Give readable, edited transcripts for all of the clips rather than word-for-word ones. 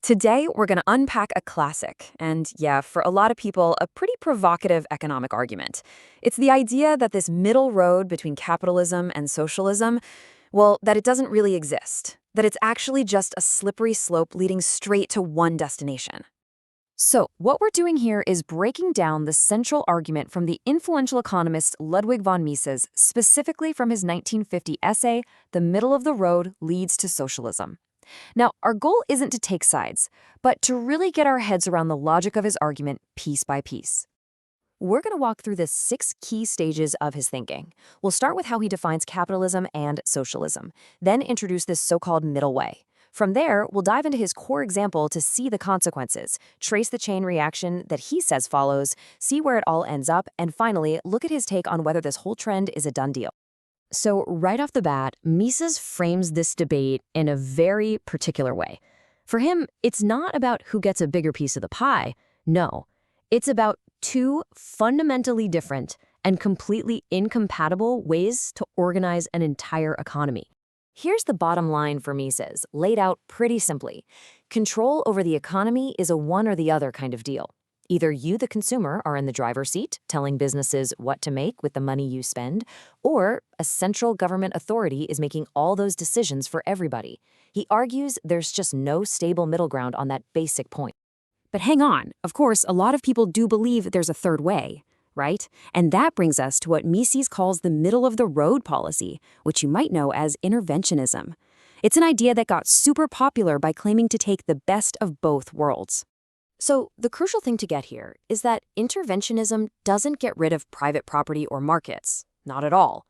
Today, we're going to unpack a classic, and yeah, for a lot of people, a pretty provocative economic argument. It's the idea that this middle road between capitalism and socialism, well, that it doesn't really exist, that it's actually just a slippery slope leading straight to one destination. So, what we're doing here is breaking down the central argument from the influential economist Ludwig von Mises, specifically from his 1950 essay, The Middle of the Road Leads to Socialism. Now, our goal isn't to take sides, but to really get our heads around the logic of his argument piece by piece. We're going to walk through the 6 key stages of his thinking. We'll start with how he defines capitalism and socialism, then introduce this so-called middle way. From there, we'll dive into his core example to see the consequences, trace the chain reaction that he says follows, see where it all ends up, and finally, look at his take on whether this whole trend is a done deal. So right off the bat, Mises frames this debate in a very particular way. For him, it's not about who gets a bigger piece of the pie. No, it's about 2 fundamentally different and completely incompatible ways to organize an entire economy. Here's the bottom line for Mises, laid out pretty simply. Control over the economy is a one or the other kind of deal. Either you, the consumer, are in the driver's seat, telling businesses what to make with the money you spend, or a central government authority is making all those decisions for everybody. He argues there's just no stable middle ground on that basic point. But hang on, of course, a lot of people do believe there's a third way, right? And that brings us to what Mises calls the middle-of-the-road policy, which you might know as interventionism. It's an idea that got super popular by claiming to take the best of both worlds. So the crucial thing to get here is that interventionism doesn't get rid of private property or markets, not at all.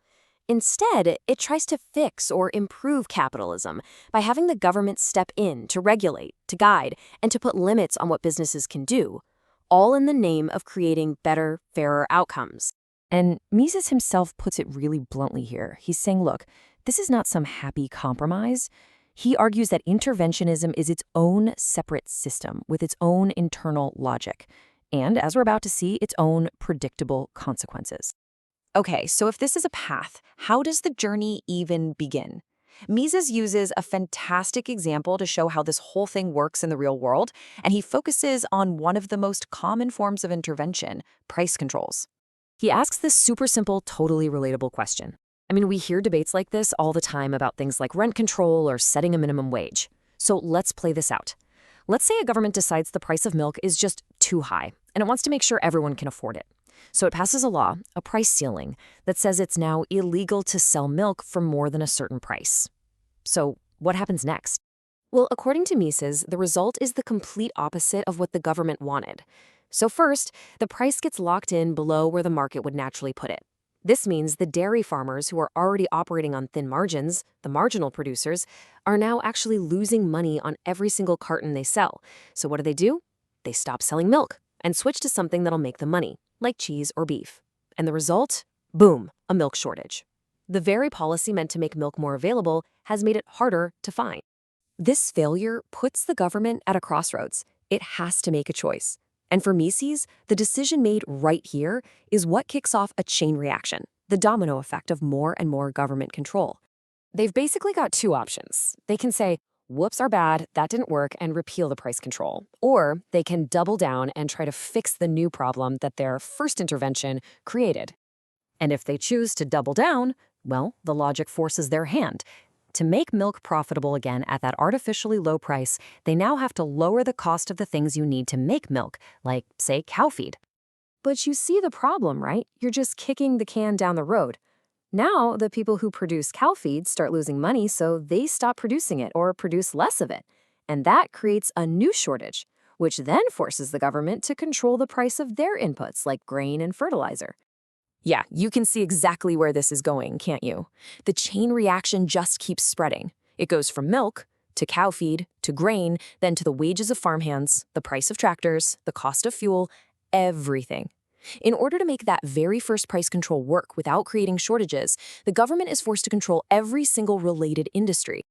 Instead, it tries to fix or improve capitalism by having the government step in to regulate, to guide, and to put limits on what businesses can do, all in the name of creating better, fairer outcomes. And Mises himself puts it really bluntly here. He's saying, look, this is not some happy compromise. He argues that interventionism is its own separate system with its own internal logic, and, as we're about to see, its own predictable consequences. Okay, so if this is a path, how does the journey even begin? Mises uses a fantastic example to show how this whole thing works in the real world, and he focuses on one of the most common forms of intervention, price controls. He asks this super simple, totally relatable question. I mean, we hear debates like this all the time about things like rent control or setting a minimum wage. So let's play this out. Let's say a government decides the price of milk is just too high, and it wants to make sure everyone can afford it. So it passes a law, a price ceiling, that says it's now illegal to sell milk for more than a certain price. So what happens next? Well, according to Mises, the result is the complete opposite of what the government wanted. So first, the price gets locked in below where the market would naturally put it. This means the dairy farmers who are already operating on thin margins, the marginal producers, are now actually losing money on every single carton they sell. So what do? They stop selling milk and switch to something that'll make them money, like cheese or beef. And the result? Boom, a milk shortage. The very policy meant to make milk more available has made it harder to find. This failure puts the government at a crossroads. It has to make a choice. And for Mises, the decision made right here is what kicks off a chain reaction, the domino effect of more and more government control. They've basically got 2 options. They can say, whoops, our bad, that didn't work, and repeal the price control. Or they can double down and try to fix the new problem that their first intervention created. And if they choose to double down, well, the logic forces their hand. To make milk profitable again at that artificially low price, they now have to lower the cost of the things you need to make milk, like, say, cow feed. But you see the problem, right? You're just kicking the can down the road. Now, the people who produce cow feed start losing money, so they stop producing it or produce less of it. And that creates a new shortage, which then forces the government to control the price of their inputs, like grain and fertilizer. Yeah, you can see exactly where this is going, can't you? The chain reaction just keeps spreading. It goes from milk to cow feed to grain, then to the wages of farmhands, the price of tractors, the cost of fuel, everything. In order to make that very first price control work without creating shortages, the government is forced to control every single related industry.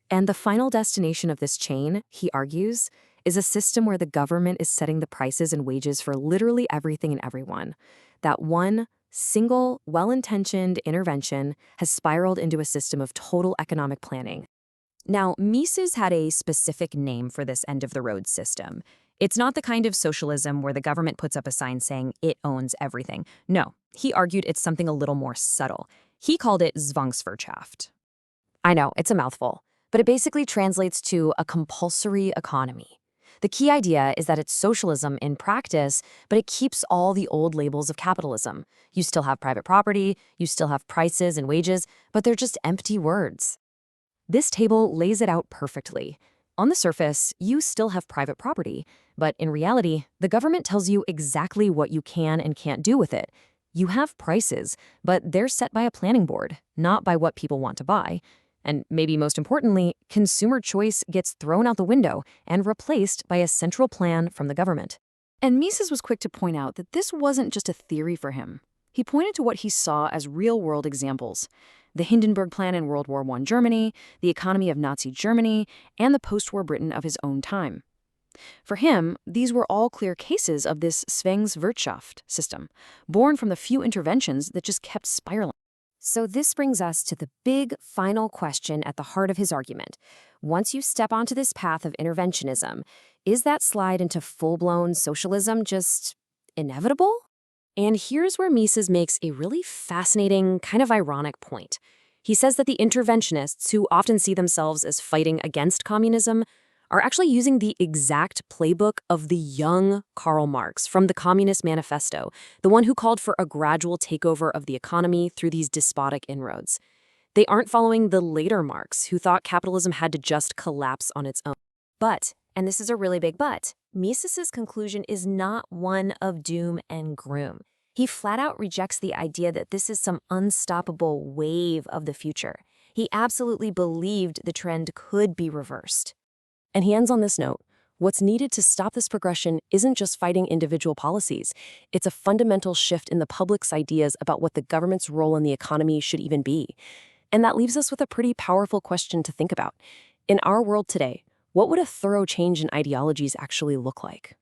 And the final destination of this chain, he argues, is a system where the government is setting the prices and wages for literally everything and everyone. That one single, well-intentioned intervention has spiraled into a system of total economic planning. Now, Mises had a specific name for this end-of-the-road system. It's not the kind of socialism where the government puts up a sign saying it owns everything. No, he argued it's something a little more subtle. He called it Zwangswirtschaft. I know, it's a mouthful, but it basically translates to a compulsory economy. The key idea is that it's socialism in practice, but it keeps all the old labels of capitalism. You still have private property, you still have prices and wages, but they're just empty words. This table lays it out perfectly. On the surface, you still have private property, but in reality, the government tells you exactly what you can and can't do with it. You have prices, but they're set by a planning board, not by what people want to buy. And maybe most importantly, consumer choice gets thrown out the window and replaced by a central plan from the government. And Mises was quick to point out that this wasn't just a theory for him. He pointed to what he saw as real-world examples: the Hindenburg Plan in World War I Germany, the economy of Nazi Germany, and the post-war Britain of his own time. For him, these were all clear cases of this Zwangswirtschaft system, born from the few interventions that just kept spiraling. So this brings us to the big final question at the heart of his argument. Once you step onto this path of interventionism, is that slide into full-blown socialism just inevitable? And here's where Mises makes a really fascinating, kind of ironic point. He says that the interventionists, who often see themselves as fighting against communism, are actually using the exact playbook of the young Karl Marx from the Communist Manifesto, the one who called for a gradual takeover of the economy through these despotic inroads. They aren't following the later Marx, who thought capitalism had to just collapse on its own. But, and this is a really big but, Mises's conclusion is not one of doom and gloom. He flat out rejects the idea that this is some unstoppable wave of the future. He absolutely believed the trend could be reversed. And he ends on this note: what's needed to stop this progression isn't just fighting individual policies. It's a fundamental shift in the public's ideas about what the government's role in the economy should even be. And that leaves us with a pretty powerful question to think about. In our world today, what would a thorough change in ideologies actually look like?